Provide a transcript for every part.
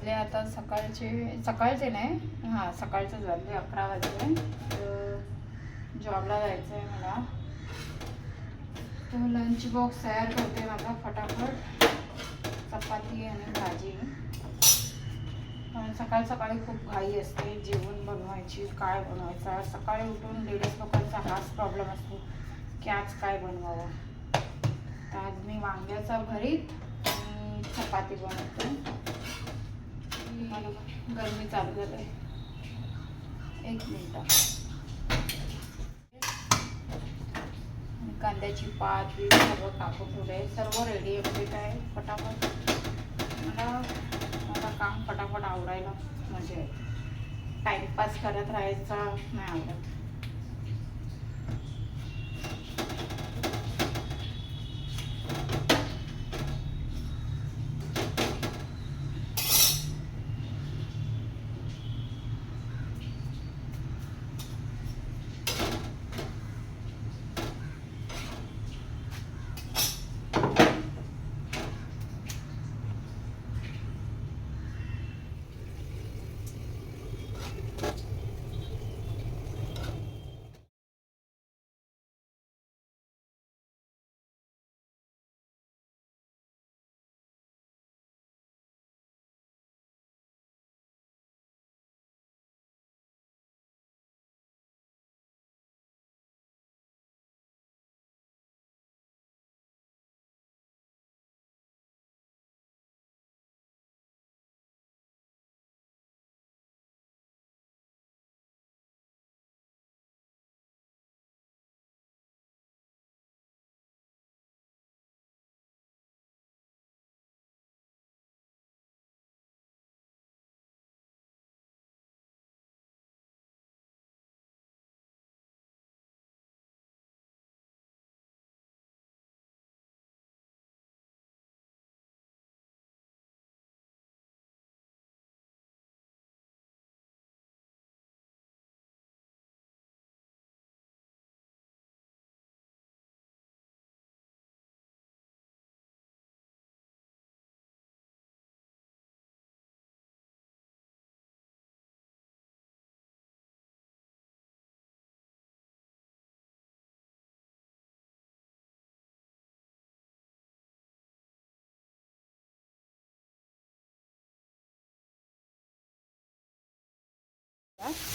वाजले आता सकाळचे नाही, हां सकाळचेच वाजले, 11 वाजले. तर जॉबला जायचं आहे मला. तर लंच बॉक्स तयार करते मला फटाफट. चपाती आणि भाजी. कारण सकाळी सकाळी खूप घाई असते जेवण बनवायची, काय बनवायचं. सकाळी उठून लेडीज लोकांचा हाच प्रॉब्लेम असतो की आज काय बनवावं. तर आज मी वांग्याचा भरीत आणि चपाती बनवते. गरमी चालू झाली आहे. 1 मिनिट. कांद्याची पात बीट सगळं कापून ठेवलं, सर्व रेडी आहे. म्हणजे काय फटाफट मला काम फटाफट आवरायला, म्हणजे टाईमपास करत राहायचा नाही आवडत.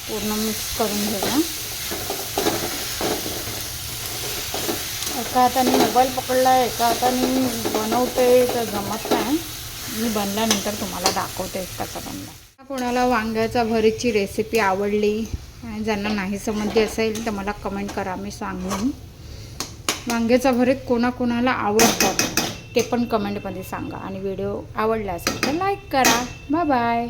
पूर्ण मिक्स करून घेऊया. एका हाताने मोबाईल पकडला, एका हाताने बनवते, तर जमत नाही. मी बनल्यानंतर तुम्हाला दाखवते कसा बनला. कोणाला वांग्याचा भरीतची रेसिपी आवडली आणि ज्यांना नाही समजली असेल तर मला कमेंट करा, मी सांगेन. वांग्याचा भरीत कोणाकोणाला आवडतात ते पण कमेंटमध्ये सांगा. आणि व्हिडिओ आवडला असेल तर लाईक करा. Bye bye.